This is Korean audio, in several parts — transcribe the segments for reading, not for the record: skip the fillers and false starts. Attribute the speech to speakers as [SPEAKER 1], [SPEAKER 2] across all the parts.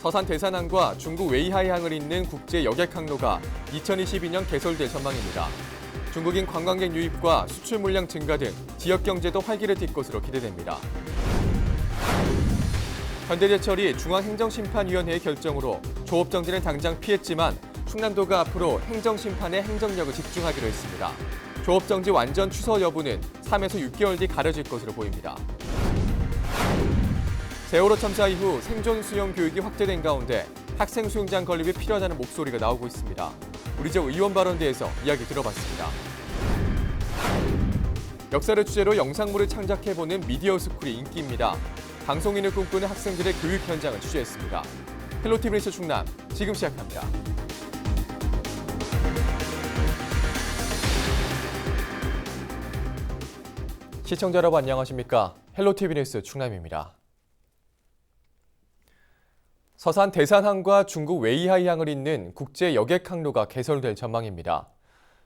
[SPEAKER 1] 서산 대산항과 중국 웨이하이항을 잇는 국제 여객 항로가 2022년 개설될 전망입니다. 중국인 관광객 유입과 수출 물량 증가 등 지역 경제도 활기를 띨 것으로 기대됩니다. 현대제철이 중앙행정심판위원회의 결정으로 조업 정지는 당장 피했지만 충남도가 앞으로 행정심판에 행정력을 집중하기로 했습니다. 조업 정지 완전 취소 여부는 3에서 6개월 뒤 가려질 것으로 보입니다. 세월호 참사 이후 생존 수영 교육이 확대된 가운데 학생 수영장 건립이 필요하다는 목소리가 나오고 있습니다. 우리 지역 의원 발언대에서 이야기 들어봤습니다. 역사를 주제로 영상물을 창작해보는 미디어 스쿨이 인기입니다. 방송인을 꿈꾸는 학생들의 교육 현장을 취재했습니다. 헬로티비 뉴스 충남 지금 시작합니다. 시청자 여러분 안녕하십니까? 헬로티비 뉴스 충남입니다. 서산 대산항과 중국 웨이하이항을 잇는 국제 여객 항로가 개설될 전망입니다.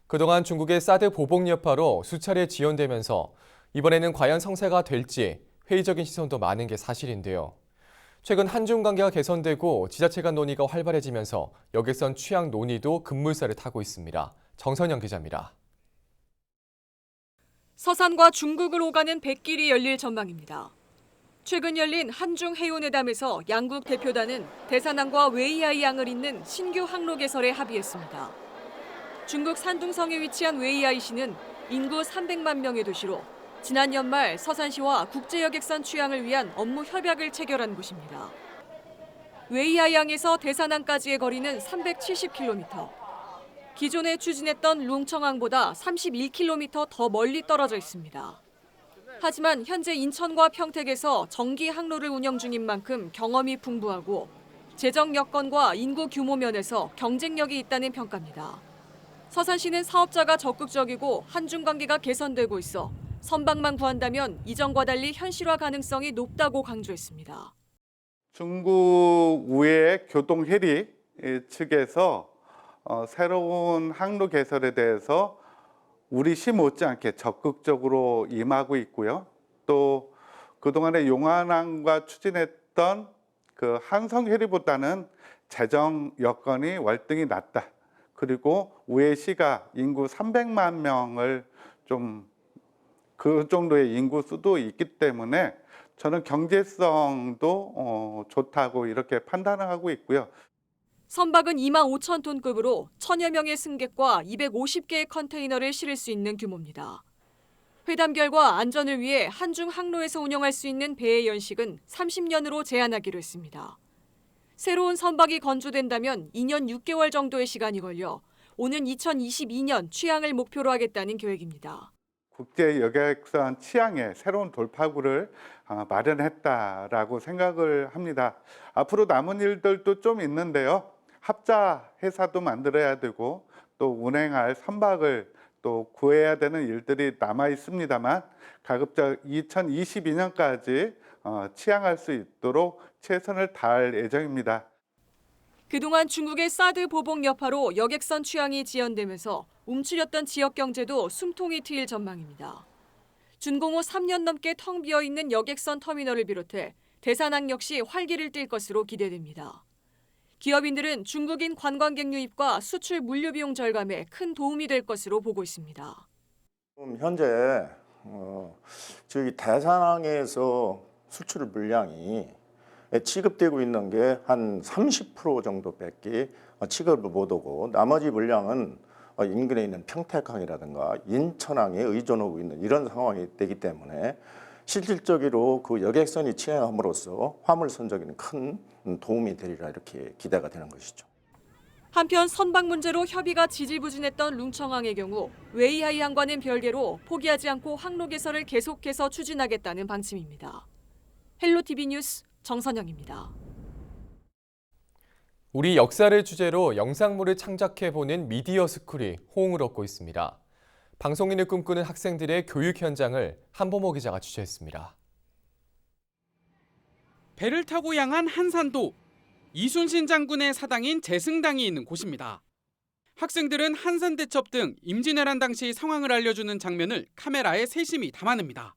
[SPEAKER 1] 그동안 중국의 사드 보복 여파로 수차례 지연되면서 이번에는 과연 성사가 될지 회의적인 시선도 많은 게 사실인데요. 최근 한중 관계가 개선되고 지자체 간 논의가 활발해지면서 여객선 취향 논의도 급물살을 타고 있습니다. 정선영 기자입니다.
[SPEAKER 2] 서산과 중국을 오가는 백길이 열릴 전망입니다. 최근 열린 한중 해운회담에서 양국 대표단은 대산항과 웨이하이항을 잇는 신규 항로 개설에 합의했습니다. 중국 산둥성에 위치한 웨이하이시는 인구 300만 명의 도시로 지난 연말 서산시와 국제여객선 취항을 위한 업무 협약을 체결한 곳입니다. 웨이하이항에서 대산항까지의 거리는 370km. 기존에 추진했던 룽청항보다 31km 더 멀리 떨어져 있습니다. 하지만 현재 인천과 평택에서 정기 항로를 운영 중인 만큼 경험이 풍부하고 재정 여건과 인구 규모 면에서 경쟁력이 있다는 평가입니다. 서산시는 사업자가 적극적이고 한중 관계가 개선되고 있어 선박만 구한다면 이전과 달리 현실화 가능성이 높다고 강조했습니다.
[SPEAKER 3] 중국 우회 교동해리 측에서 새로운 항로 개설에 대해서 우리 시 못지않게 적극적으로 임하고 있고요. 또 그동안에 용안항과 추진했던 그 한성해리보다는 재정 여건이 월등히 낮다. 그리고 우회시가 인구 300만 명을 그 정도의 인구 수도 있기 때문에 저는 경제성도 좋다고 이렇게 판단을 하고 있고요.
[SPEAKER 2] 선박은 2만 5천 톤급으로 1000여 명의 승객과 250개의 컨테이너를 실을 수 있는 규모입니다. 회담 결과 안전을 위해 한중 항로에서 운영할 수 있는 배의 연식은 30년으로 제한하기로 했습니다. 새로운 선박이 건조된다면 2년 6개월 정도의 시간이 걸려 오는 2022년 취항을 목표로 하겠다는 계획입니다.
[SPEAKER 3] 국제 여객선 취항에 새로운 돌파구를 마련했다라고 생각을 합니다. 앞으로 남은 일들도 좀 있는데요. 합자 회사도 만들어야 되고 또 운행할 선박을 또 구해야 되는 일들이 남아 있습니다만 가급적 2022년까지 취항할 수 있도록 최선을 다할 예정입니다.
[SPEAKER 2] 그동안 중국의 사드 보복 여파로 여객선 취항이 지연되면서 움츠렸던 지역 경제도 숨통이 트일 전망입니다. 준공 후 3년 넘게 텅 비어있는 여객선 터미널을 비롯해 대산항 역시 활기를 띨 것으로 기대됩니다. 기업인들은 중국인 관광객 유입과 수출 물류 비용 절감에 큰 도움이 될 것으로 보고 있습니다.
[SPEAKER 4] 현재 저기 대산항에서 수출 물량이 취급되고 있는 게 한 30% 정도밖에 취급을 못하고 나머지 물량은 인근에 있는 평택항이라든가 인천항에 의존하고 있는 이런 상황이 되기 때문에 실질적으로 그 여객선이 취항함으로써 화물 선적에는 큰 도움이 되리라 이렇게 기대가 되는 것이죠.
[SPEAKER 2] 한편 선박 문제로 협의가 지지부진했던 룽청항의 경우 웨이하이항과는 별개로 포기하지 않고 항로 개설을 계속해서 추진하겠다는 방침입니다. 헬로티비 뉴스 정선영입니다.
[SPEAKER 1] 우리 역사를 주제로 영상물을 창작해보는 미디어 스쿨이 호응을 얻고 있습니다. 방송인을 꿈꾸는 학생들의 교육 현장을 한보모 기자가 취재했습니다.
[SPEAKER 5] 배를 타고 향한 한산도, 이순신 장군의 사당인 재승당이 있는 곳입니다. 학생들은 한산대첩 등 임진왜란 당시 상황을 알려주는 장면을 카메라에 세심히 담아냅니다.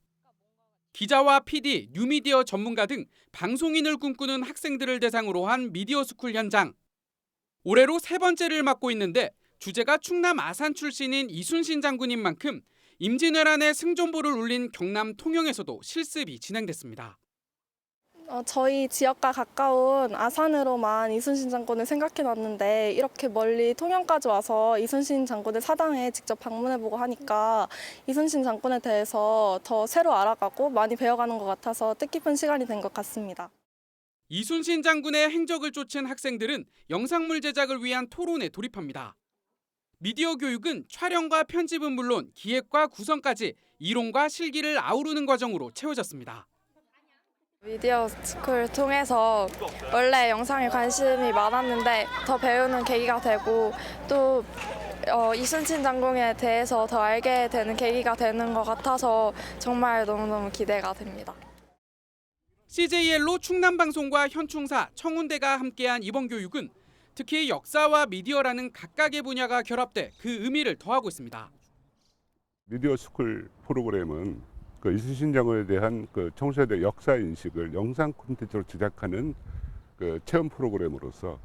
[SPEAKER 5] 기자와 PD, 뉴미디어 전문가 등 방송인을 꿈꾸는 학생들을 대상으로 한 미디어 스쿨 현장. 올해로 3번째를 맡고 있는데 주제가 충남 아산 출신인 이순신 장군인 만큼 임진왜란의 승전보를 울린 경남 통영에서도 실습이 진행됐습니다.
[SPEAKER 6] 저희 지역과 가까운 아산으로만 이순신 장군을 생각해놨는데 이렇게 멀리 통영까지 와서 이순신 장군의 사당에 직접 방문해보고 하니까 이순신 장군에 대해서 더 새로 알아가고 많이 배워가는 것 같아서 뜻깊은 시간이 된 것 같습니다.
[SPEAKER 5] 이순신 장군의 행적을 쫓은 학생들은 영상물 제작을 위한 토론에 돌입합니다. 미디어 교육은 촬영과 편집은 물론 기획과 구성까지 이론과 실기를 아우르는 과정으로 채워졌습니다.
[SPEAKER 6] 미디어 스쿨 통해서 원래 영상에 관심이 많았는데 더 배우는 계기가 되고 또 이순신 장군에 대해서 더 알게 되는 계기가 되는 것 같아서 정말 너무너무 기대가 됩니다.
[SPEAKER 5] CJL로 충남방송과 현충사, 청운대가 함께한 이번 교육은 특히 역사와 미디어라는 각각의 분야가 결합돼 그 의미를 더하고 있습니다.
[SPEAKER 7] 미디어 스쿨 프로그램은 이순신 장군에 대한 청소년의 역사 인식을 영상 콘텐츠로 제작하는 체험 프로그램으로서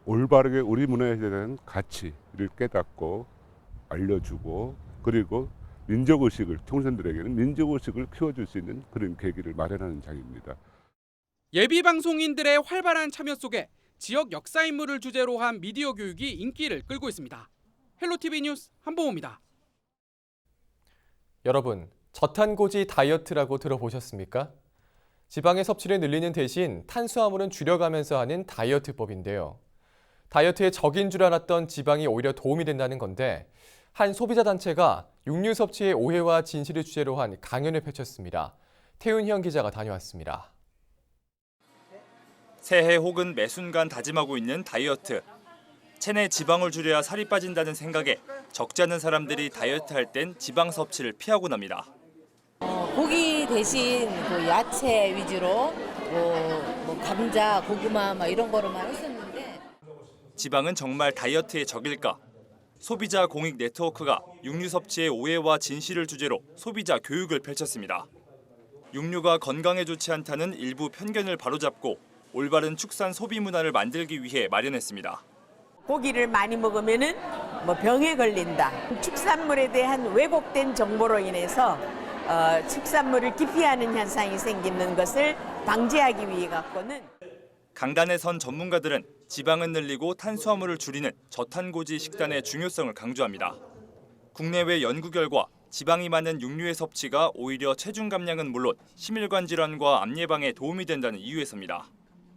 [SPEAKER 7] 올바르게 우리 문화에 대한 가치를 깨닫고 알려주고 그리고 민족의식을 청소년들에게는 민족의식을 키워줄 수 있는 그런 계기를 마련하는 장입니다.
[SPEAKER 5] 예비 방송인들의 활발한 참여 속에 지역 역사 인물을 주제로 한 미디어 교육이 인기를 끌고 있습니다. 헬로티비 뉴스 한보호입니다.
[SPEAKER 1] 여러분, 저탄고지 다이어트라고 들어보셨습니까? 지방의 섭취를 늘리는 대신 탄수화물은 줄여가면서 하는 다이어트법인데요. 다이어트의 적인 줄 알았던 지방이 오히려 도움이 된다는 건데 한 소비자 단체가 육류 섭취의 오해와 진실을 주제로 한 강연을 펼쳤습니다. 태윤형 기자가 다녀왔습니다.
[SPEAKER 8] 새해 혹은 매 순간 다짐하고 있는 다이어트. 체내 지방을 줄여야 살이 빠진다는 생각에 적지 않은 사람들이 다이어트 할 땐 지방 섭취를 피하곤 합니다.
[SPEAKER 9] 고기 대신 야채 위주로 감자, 고구마 이런 거로만 했었는데
[SPEAKER 8] 지방은 정말 다이어트의 적일까? 소비자 공익 네트워크가 육류 섭취의 오해와 진실을 주제로 소비자 교육을 펼쳤습니다. 육류가 건강에 좋지 않다는 일부 편견을 바로잡고 올바른 축산 소비 문화를 만들기 위해 마련했습니다.
[SPEAKER 10] 고기를 많이 먹으면은 병에 걸린다. 축산물에 대한 왜곡된 정보로 인해서 축산물을 기피하는 현상이 생기는 것을 방지하기 위해 갖고는
[SPEAKER 8] 강단에 선 전문가들은 지방은 늘리고 탄수화물을 줄이는 저탄고지 식단의 중요성을 강조합니다. 국내외 연구 결과 지방이 많은 육류의 섭취가 오히려 체중 감량은 물론 심혈관 질환과 암 예방에 도움이 된다는 이유에서입니다.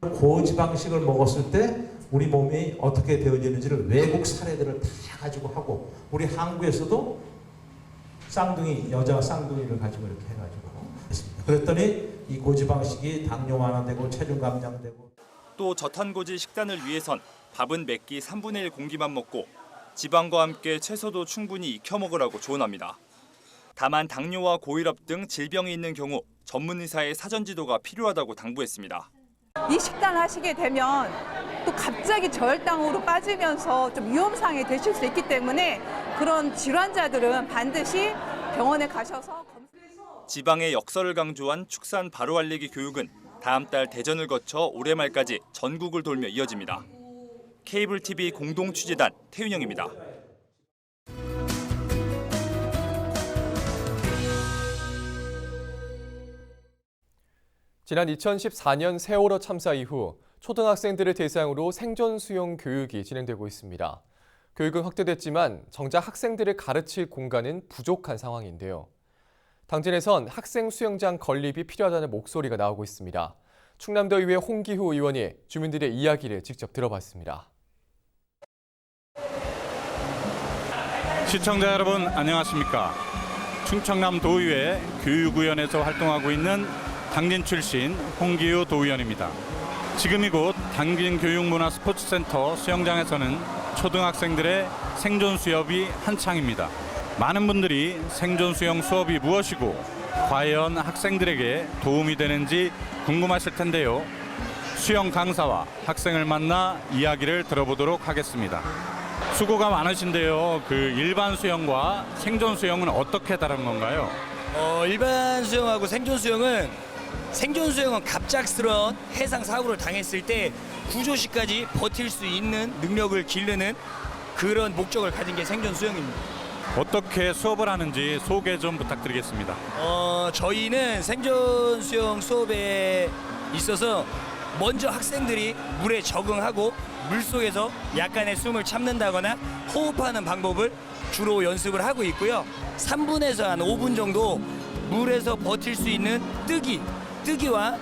[SPEAKER 11] 고지방식을 먹었을 때 우리 몸이 어떻게 되어지는지를 외국 사례들을 다 가지고 하고 우리 한국에서도 여자 쌍둥이를 가지고 이렇게 해가지고 했습니다. 그랬더니 이 고지방식이 당뇨 완화되고 체중 감량되고
[SPEAKER 8] 또 저탄고지 식단을 위해선 밥은 몇 끼 3분의 1 공기만 먹고 지방과 함께 채소도 충분히 익혀 먹으라고 조언합니다. 다만 당뇨와 고혈압 등 질병이 있는 경우 전문 의사의 사전 지도가 필요하다고 당부했습니다.
[SPEAKER 12] 이 식단 하시게 되면 또 갑자기 저혈당으로 빠지면서 좀 위험상에 되실 수 있기 때문에 그런 질환자들은 반드시 병원에 가셔서
[SPEAKER 8] 지방의 역설을 강조한 축산 바로 알리기 교육은 다음 달 대전을 거쳐 올해 말까지 전국을 돌며 이어집니다. 케이블 TV 공동 취재단 태윤영입니다.
[SPEAKER 1] 지난 2014년 세월호 참사 이후 초등학생들을 대상으로 생존 수용 교육이 진행되고 있습니다. 교육은 확대됐지만 정작 학생들을 가르칠 공간은 부족한 상황인데요. 당진에선 학생 수영장 건립이 필요하다는 목소리가 나오고 있습니다. 충남도의회 홍기후 의원이 주민들의 이야기를 직접 들어봤습니다.
[SPEAKER 13] 시청자 여러분 안녕하십니까? 충청남도의회 교육위원회에서 활동하고 있는 당진 출신 홍기후 도의원입니다. 지금 이곳 당진교육문화스포츠센터 수영장에서는 초등학생들의 생존 수업이 한창입니다. 많은 분들이 생존 수영 수업이 무엇이고 과연 학생들에게 도움이 되는지 궁금하실 텐데요. 수영 강사와 학생을 만나 이야기를 들어보도록 하겠습니다. 수고가 많으신데요. 일반 수영과 생존 수영은 어떻게 다른 건가요?
[SPEAKER 14] 일반 수영하고 생존 수영은 갑작스러운 해상 사고를 당했을 때 구조 시까지 버틸 수 있는 능력을 기르는 그런 목적을 가진 게 생존 수영입니다.
[SPEAKER 13] 어떻게 수업을 하는지 소개 좀 부탁드리겠습니다.
[SPEAKER 14] 저희는 생존 수영 수업에 있어서 먼저 학생들이 물에 적응하고 물속에서 약간의 숨을 참는다거나 호흡하는 방법을 주로 연습을 하고 있고요. 3분에서 한 5분 정도 물에서 버틸 수 있는 뜨기와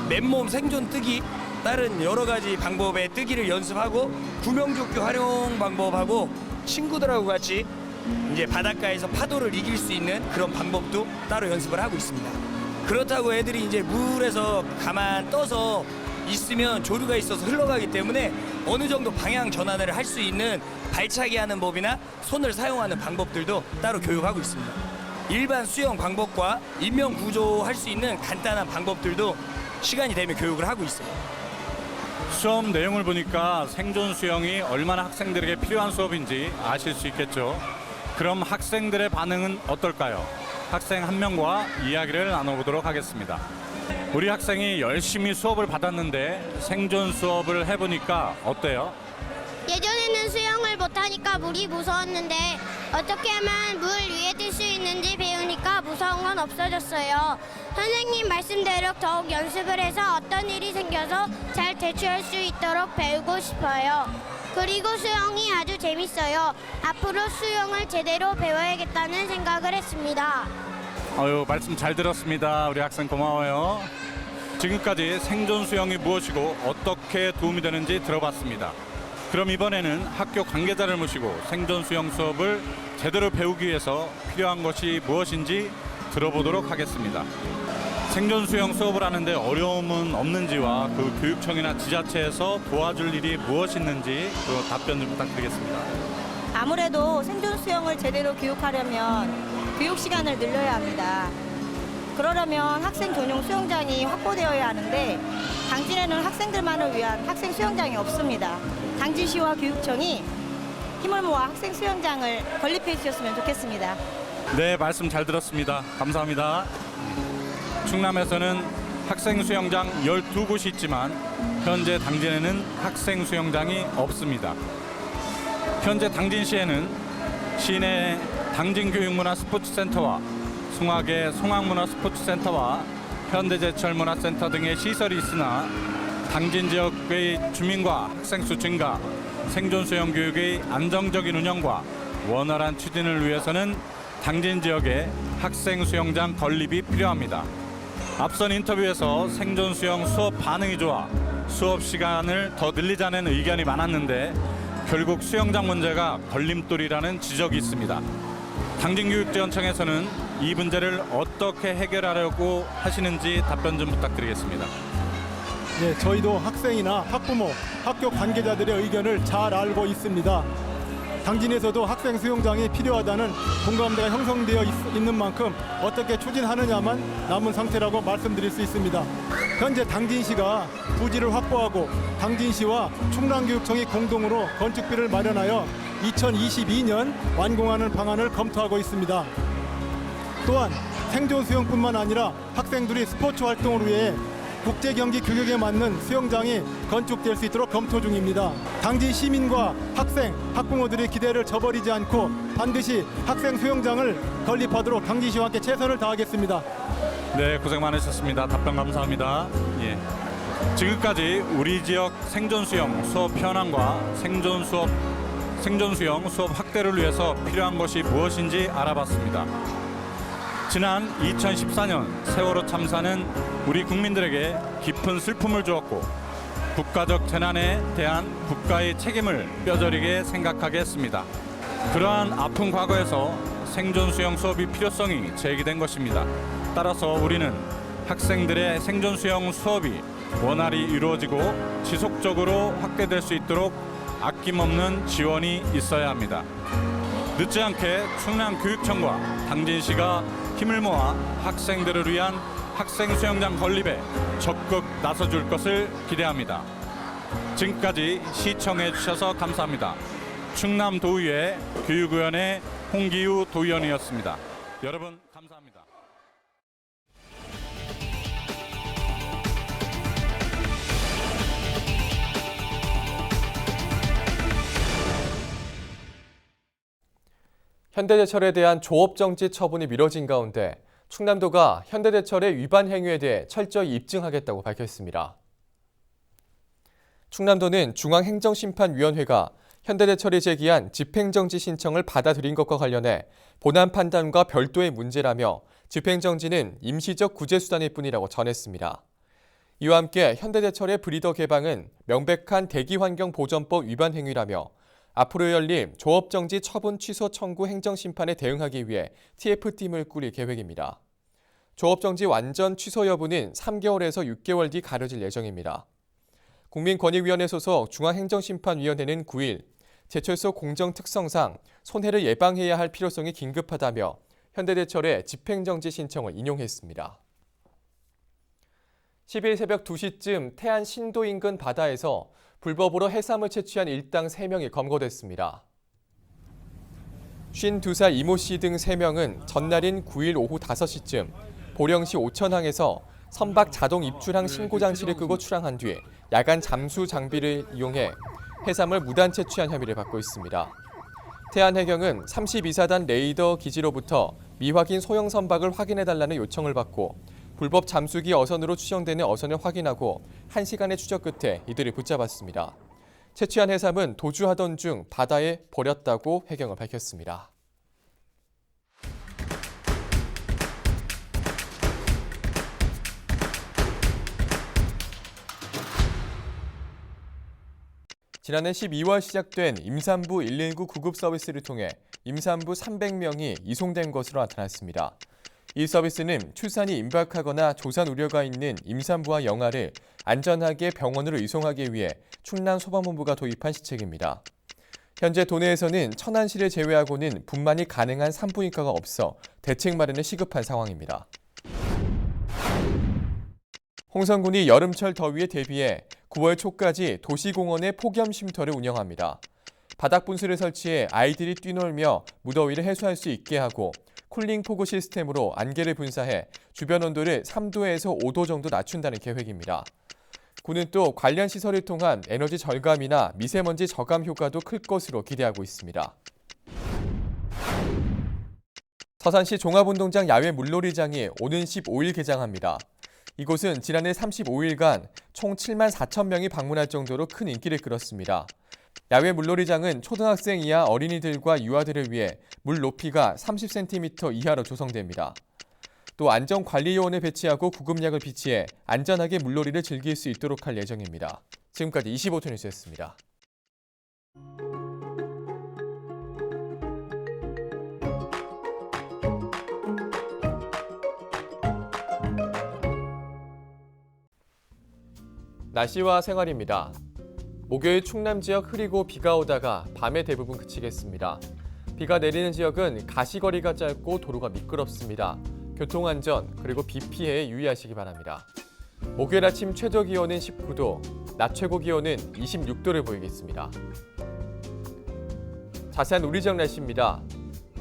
[SPEAKER 14] 맨몸 생존 뜨기, 다른 여러 가지 방법의 뜨기를 연습하고 구명조끼 활용 방법하고 친구들하고 같이 이제 바닷가에서 파도를 이길 수 있는 그런 방법도 따로 연습을 하고 있습니다. 그렇다고 애들이 이제 물에서 가만 떠서 있으면 조류가 있어서 흘러가기 때문에 어느 정도 방향 전환을 할 수 있는 발차기 하는 법이나 손을 사용하는 방법들도 따로 교육하고 있습니다. 일반 수영 방법과 인명 구조할 수 있는 간단한 방법들도 시간이 되면 교육을 하고 있어요.
[SPEAKER 13] 수업 내용을 보니까 생존 수영이 얼마나 학생들에게 필요한 수업인지 아실 수 있겠죠. 그럼 학생들의 반응은 어떨까요? 학생 한 명과 이야기를 나눠보도록 하겠습니다. 우리 학생이 열심히 수업을 받았는데 생존 수업을 해보니까 어때요?
[SPEAKER 15] 예전에는 수영을 못하니까 물이 무서웠는데 어떻게 하면 물 위에 뜰 수 있는지 배우니까 무서운 건 없어졌어요. 선생님 말씀대로 더욱 연습을 해서 어떤 일이 생겨서 잘 대처할 수 있도록 배우고 싶어요. 그리고 수영이 아주 재밌어요. 앞으로 수영을 제대로 배워야겠다는 생각을 했습니다.
[SPEAKER 13] 말씀 잘 들었습니다. 우리 학생 고마워요. 지금까지 생존 수영이 무엇이고 어떻게 도움이 되는지 들어봤습니다. 그럼 이번에는 학교 관계자를 모시고 생존 수영 수업을 제대로 배우기 위해서 필요한 것이 무엇인지 들어보도록 하겠습니다. 생존 수영 수업을 하는데 어려움은 없는지와 그 교육청이나 지자체에서 도와줄 일이 무엇이 있는지 그 답변 좀 부탁드리겠습니다.
[SPEAKER 16] 아무래도 생존 수영을 제대로 교육하려면 교육 시간을 늘려야 합니다. 그러려면 학생 전용 수영장이 확보되어야 하는데 당진에는 학생들만을 위한 학생 수영장이 없습니다. 당진시와 교육청이 힘을 모아 학생 수영장을 건립해 주셨으면 좋겠습니다.
[SPEAKER 13] 네, 말씀 잘 들었습니다. 감사합니다. 충남에서는 학생 수영장 12곳이 있지만 현재 당진에는 학생 수영장이 없습니다. 현재 당진시에는 시내 당진교육문화스포츠센터와 숭악의 송악문화스포츠센터와 현대제철문화센터 등의 시설이 있으나 당진 지역의 주민과 학생 수 증가, 생존 수영 교육의 안정적인 운영과 원활한 추진을 위해서는 당진 지역에 학생 수영장 건립이 필요합니다. 앞선 인터뷰에서 생존 수영 수업 반응이 좋아 수업 시간을 더 늘리자는 의견이 많았는데 결국 수영장 문제가 걸림돌이라는 지적이 있습니다. 당진교육지원청에서는 이 문제를 어떻게 해결하려고 하시는지 답변 좀 부탁드리겠습니다.
[SPEAKER 17] 네, 저희도 학생이나 학부모, 학교 관계자들의 의견을 잘 알고 있습니다. 당진에서도 학생 수영장이 필요하다는 공감대가 형성되어 있는 만큼 어떻게 추진하느냐만 남은 상태라고 말씀드릴 수 있습니다. 현재 당진시가 부지를 확보하고 당진시와 충남교육청이 공동으로 건축비를 마련하여 2022년 완공하는 방안을 검토하고 있습니다. 또한 생존 수영뿐만 아니라 학생들이 스포츠 활동을 위해 국제경기 규격에 맞는 수영장이 건축될 수 있도록 검토 중입니다. 당진 시민과 학생, 학부모들의 기대를 저버리지 않고 반드시 학생 수영장을 건립하도록 당진시와 함께 최선을 다하겠습니다.
[SPEAKER 13] 네, 고생 많으셨습니다. 답변 감사합니다. 예. 지금까지 우리 지역 생존 수영 수업 현황과 생존 수영 수업 확대를 위해서 필요한 것이 무엇인지 알아봤습니다. 지난 2014년 세월호 참사는 우리 국민들에게 깊은 슬픔을 주었고 국가적 재난에 대한 국가의 책임을 뼈저리게 생각하게 했습니다. 그러한 아픈 과거에서 생존 수영 수업이 필요성이 제기된 것입니다. 따라서 우리는 학생들의 생존 수영 수업이 원활히 이루어지고 지속적으로 확대될 수 있도록 아낌없는 지원이 있어야 합니다. 늦지 않게 충남교육청과 당진시가 힘을 모아 학생들을 위한 학생 수영장 건립에 적극 나서줄 것을 기대합니다. 지금까지 시청해 주셔서 감사합니다. 충남도의회 교육위원회 홍기우 도의원이었습니다. 여러분 감사합니다.
[SPEAKER 1] 현대제철에 대한 조업정지 처분이 미뤄진 가운데 충남도가 현대제철의 위반 행위에 대해 철저히 입증하겠다고 밝혔습니다. 충남도는 중앙행정심판위원회가 현대제철이 제기한 집행정지 신청을 받아들인 것과 관련해 본안 판단과 별도의 문제라며 집행정지는 임시적 구제수단일 뿐이라고 전했습니다. 이와 함께 현대제철의 브리더 개방은 명백한 대기환경보전법 위반 행위라며 앞으로 열릴 조업정지 처분 취소 청구 행정심판에 대응하기 위해 TF팀을 꾸릴 계획입니다. 조업정지 완전 취소 여부는 3개월에서 6개월 뒤 가려질 예정입니다. 국민권익위원회 소속 중앙행정심판위원회는 9일 제철소 공정 특성상 손해를 예방해야 할 필요성이 긴급하다며 현대제철의 집행정지 신청을 인용했습니다. 10일 새벽 2시쯤 태안 신도 인근 바다에서 불법으로 해삼을 채취한 일당 3명이 검거됐습니다. 52살 이모 씨 등 3명은 전날인 9일 오후 5시쯤 보령시 오천항에서 선박 자동 입출항 신고 장치를 끄고 출항한 뒤 야간 잠수 장비를 이용해 해삼을 무단 채취한 혐의를 받고 있습니다. 태안해경은 32사단 레이더 기지로부터 미확인 소형 선박을 확인해달라는 요청을 받고 불법 잠수기 어선으로 추정되는 어선을 확인하고 1시간의 추적 끝에 이들을 붙잡았습니다. 채취한 해삼은 도주하던 중 바다에 버렸다고 해경은 밝혔습니다. 지난해 12월 시작된 임산부 119 구급 서비스를 통해 임산부 300명이 이송된 것으로 나타났습니다. 이 서비스는 출산이 임박하거나 조산 우려가 있는 임산부와 영아를 안전하게 병원으로 이송하기 위해 충남소방본부가 도입한 시책입니다. 현재 도내에서는 천안시를 제외하고는 분만이 가능한 산부인과가 없어 대책 마련에 시급한 상황입니다. 홍성군이 여름철 더위에 대비해 9월 초까지 도시공원의 폭염 쉼터를 운영합니다. 바닥 분수를 설치해 아이들이 뛰놀며 무더위를 해소할 수 있게 하고 쿨링 포구 시스템으로 안개를 분사해 주변 온도를 3도에서 5도 정도 낮춘다는 계획입니다. 군은 또 관련 시설을 통한 에너지 절감이나 미세먼지 저감 효과도 클 것으로 기대하고 있습니다. 서산시 종합운동장 야외 물놀이장이 오는 15일 개장합니다. 이곳은 지난해 35일간 총 7만 4천 명이 방문할 정도로 큰 인기를 끌었습니다. 야외 물놀이장은 초등학생 이하 어린이들과 유아들을 위해 물 높이가 30cm 이하로 조성됩니다. 또 안전관리요원을 배치하고 구급약을 비치해 안전하게 물놀이를 즐길 수 있도록 할 예정입니다. 지금까지 25초 뉴스였습니다. 날씨와 생활입니다. 목요일 충남 지역 흐리고 비가 오다가 밤에 대부분 그치겠습니다. 비가 내리는 지역은 가시거리가 짧고 도로가 미끄럽습니다. 교통안전 그리고 비 피해에 유의하시기 바랍니다. 목요일 아침 최저 기온은 19도, 낮 최고 기온은 26도를 보이겠습니다. 자세한 우리 지역 날씨입니다.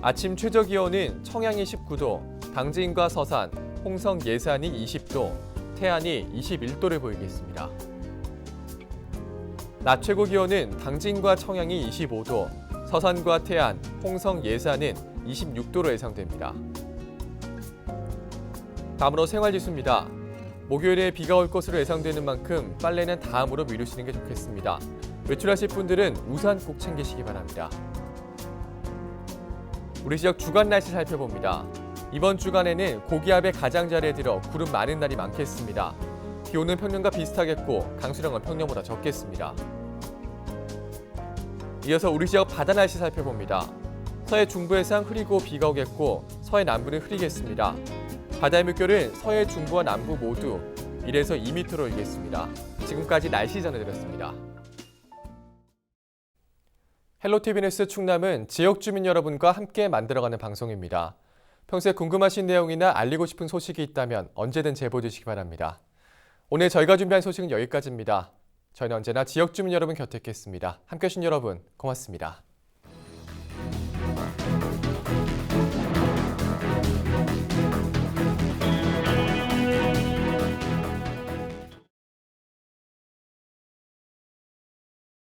[SPEAKER 1] 아침 최저 기온은 청양이 19도, 당진과 서산, 홍성 예산이 20도, 태안이 21도를 보이겠습니다. 낮 최고 기온은 당진과 청양이 25도, 서산과 태안, 홍성 예산은 26도로 예상됩니다. 다음으로 생활지수입니다. 목요일에 비가 올 것으로 예상되는 만큼 빨래는 다음으로 미루시는 게 좋겠습니다. 외출하실 분들은 우산 꼭 챙기시기 바랍니다. 우리 지역 주간 날씨 살펴봅니다. 이번 주간에는 고기압의 가장자리에 들어 구름 많은 날이 많겠습니다. 기온은 평년과 비슷하겠고 강수량은 평년보다 적겠습니다. 이어서 우리 지역 바다 날씨 살펴봅니다. 서해 중부 해상 흐리고 비가 오겠고 서해 남부는 흐리겠습니다. 바다의 물결은 서해 중부와 남부 모두 1에서 2m로 일겠습니다. 지금까지 날씨 전해드렸습니다. 헬로티비 뉴스 충남은 지역 주민 여러분과 함께 만들어가는 방송입니다. 평소에 궁금하신 내용이나 알리고 싶은 소식이 있다면 언제든 제보해 주시기 바랍니다. 오늘 저희가 준비한 소식은 여기까지입니다. 저희는 언제나 지역 주민 여러분 곁에 있겠습니다. 함께해 주신 여러분 고맙습니다.